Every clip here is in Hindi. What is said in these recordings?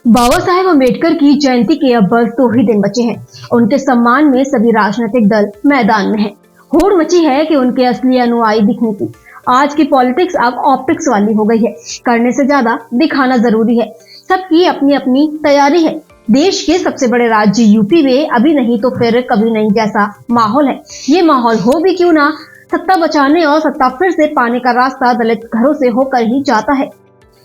बाबा साहेब अम्बेडकर की जयंती के अब बस 2 ही दिन बचे हैं। उनके सम्मान में सभी राजनीतिक दल मैदान में हैं। होड़ मची है कि उनके असली अनुयायी दिखने की। आज की पॉलिटिक्स अब ऑप्टिक्स वाली हो गई है। करने से ज्यादा दिखाना जरूरी है। सबकी अपनी अपनी तैयारी है। देश के सबसे बड़े राज्य यूपी में अभी नहीं तो फिर कभी नहीं जैसा माहौल है। ये माहौल हो भी क्यों ना, सत्ता बचाने और सत्ता फिर से पाने का रास्ता दलित घरों से होकर ही जाता है।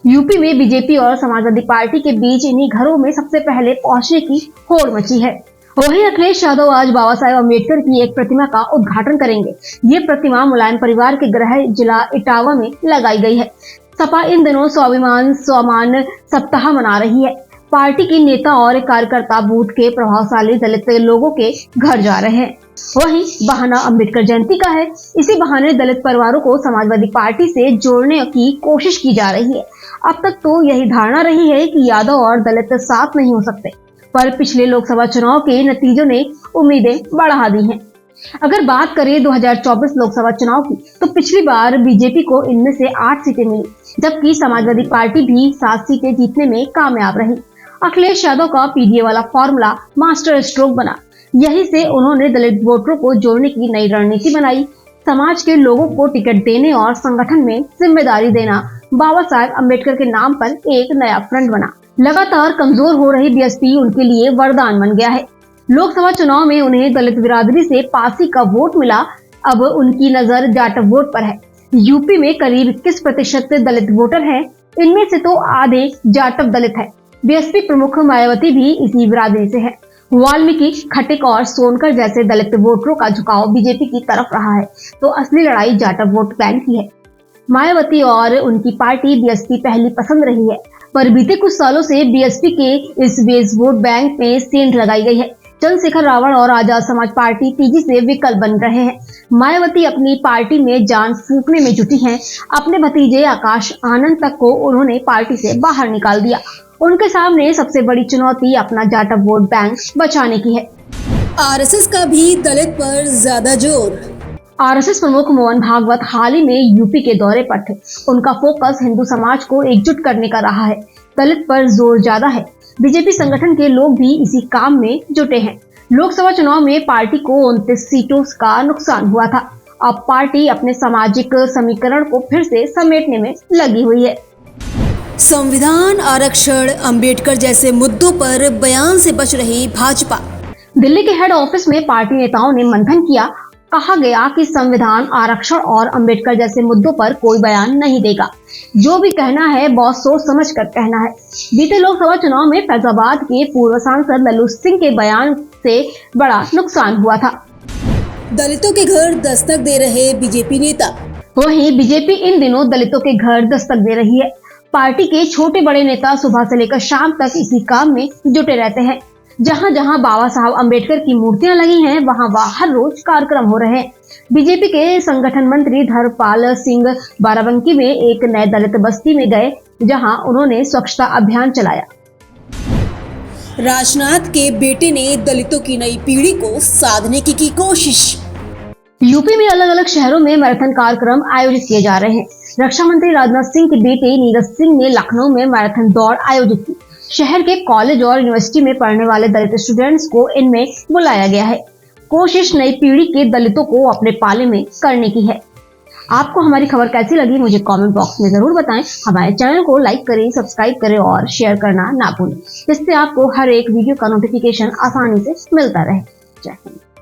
यूपी में बीजेपी और समाजवादी पार्टी के बीच इन्हीं घरों में सबसे पहले पहुंचने की होड़ मची है। वहीं अखिलेश यादव आज बाबा साहेब अम्बेडकर की एक प्रतिमा का उद्घाटन करेंगे। ये प्रतिमा मुलायम परिवार के गृह जिला इटावा में लगाई गई है। सपा इन दिनों स्वाभिमान सम्मान सप्ताह मना रही है। पार्टी के नेता और कार्यकर्ता बूथ के प्रभावशाली दलित लोगों के घर जा रहे हैं। वहीं बहाना अम्बेडकर जयंती का है। इसी बहाने दलित परिवारों को समाजवादी पार्टी से जोड़ने की कोशिश की जा रही है। अब तक तो यही धारणा रही है कि यादव और दलित साथ नहीं हो सकते, पर पिछले लोकसभा चुनाव के नतीजों ने उम्मीदें बढ़ा दी हैं। अगर बात करें 2024 लोकसभा चुनाव की, तो पिछली बार बीजेपी को इनमें से 8 सीटें मिली, जबकि समाजवादी पार्टी भी 7 सीटें जीतने में कामयाब रही। अखिलेश यादव का पीडीए वाला फॉर्मूला मास्टर स्ट्रोक बना। यही से उन्होंने दलित वोटरों को जोड़ने की नई रणनीति बनाई। समाज के लोगों को टिकट देने और संगठन में जिम्मेदारी देना बाबा साहेब अम्बेडकर के नाम पर एक नया फ्रंट बना। लगातार कमजोर हो रही बीएसपी उनके लिए वरदान बन गया है। लोकसभा चुनाव में उन्हें दलित बिरादरी से 85 का वोट मिला। अब उनकी नजर जाटव वोट पर है। यूपी में करीब 21% दलित वोटर हैं। इनमें से तो आधे जाटव दलित है। बीएसपी प्रमुख मायावती भी इसी बिरादरी से है। वाल्मीकि, खटिक और सोनकर जैसे दलित वोटरों का झुकाव बीजेपी की तरफ रहा है, तो असली लड़ाई जाटव वोट बैंक की है। मायावती और उनकी पार्टी बीएसपी पहली पसंद रही है, पर बीते कुछ सालों से बीएसपी के इस बेस वोट बैंक में सेंध लगाई गई है। चंद्रशेखर रावण और आजाद समाज पार्टी तेजी से विकल्प बन रहे हैं। मायावती अपनी पार्टी में जान फूंकने में जुटी हैं। अपने भतीजे आकाश आनंद तक को उन्होंने पार्टी से बाहर निकाल दिया। उनके सामने सबसे बड़ी चुनौती अपना जाटव वोट बैंक बचाने की है। आरएसएस का भी दलित पर ज्यादा जोर। आरएसएस प्रमुख मोहन भागवत हाल ही में यूपी के दौरे पर थे। उनका फोकस हिंदू समाज को एकजुट करने का रहा है। दलित पर जोर ज्यादा है। बीजेपी संगठन के लोग भी इसी काम में जुटे हैं। लोकसभा चुनाव में पार्टी को 29 सीटों का नुकसान हुआ था। अब पार्टी अपने सामाजिक समीकरण को फिर से समेटने में लगी हुई है। संविधान, आरक्षण, अंबेडकर जैसे मुद्दों पर बयान से बच रही भाजपा। दिल्ली के हेड ऑफिस में पार्टी नेताओं ने मंथन किया। कहा गया कि संविधान, आरक्षण और अंबेडकर जैसे मुद्दों पर कोई बयान नहीं देगा। जो भी कहना है बहुत सोच समझ कर कहना है। बीते लोकसभा चुनाव में फैजाबाद के पूर्व सांसद लल्लू सिंह के बयान से बड़ा नुकसान हुआ था। दलितों के घर दस्तक दे रहे बीजेपी नेता। वहीं बीजेपी इन दिनों दलितों के घर दस्तक दे रही है। पार्टी के छोटे बड़े नेता सुबह से लेकर शाम तक इसी काम में जुटे रहते हैं। जहां जहां बाबा साहब अम्बेडकर की मूर्तियां लगी हैं, वहां हर रोज कार्यक्रम हो रहे हैं। बीजेपी के संगठन मंत्री धर्मपाल सिंह बाराबंकी में एक नए दलित बस्ती में गए, जहां उन्होंने स्वच्छता अभियान चलाया। राजनाथ के बेटे ने दलितों की नई पीढ़ी को साधने की कोशिश। यूपी में अलग अलग शहरों में मैराथन कार्यक्रम आयोजित किए जा रहे हैं। रक्षा मंत्री राजनाथ सिंह के बेटे नीरज सिंह ने लखनऊ में मैराथन दौड़ आयोजित की। शहर के कॉलेज और यूनिवर्सिटी में पढ़ने वाले दलित स्टूडेंट्स को इनमें बुलाया गया है। कोशिश नई पीढ़ी के दलितों को अपने पाले में करने की है। आपको हमारी खबर कैसी लगी मुझे कमेंट बॉक्स में जरूर बताएं। हमारे चैनल को लाइक करें, सब्सक्राइब करें और शेयर करना ना भूलें, जिससे आपको हर एक वीडियो का नोटिफिकेशन आसानी से मिलता रहे। जय हिंद।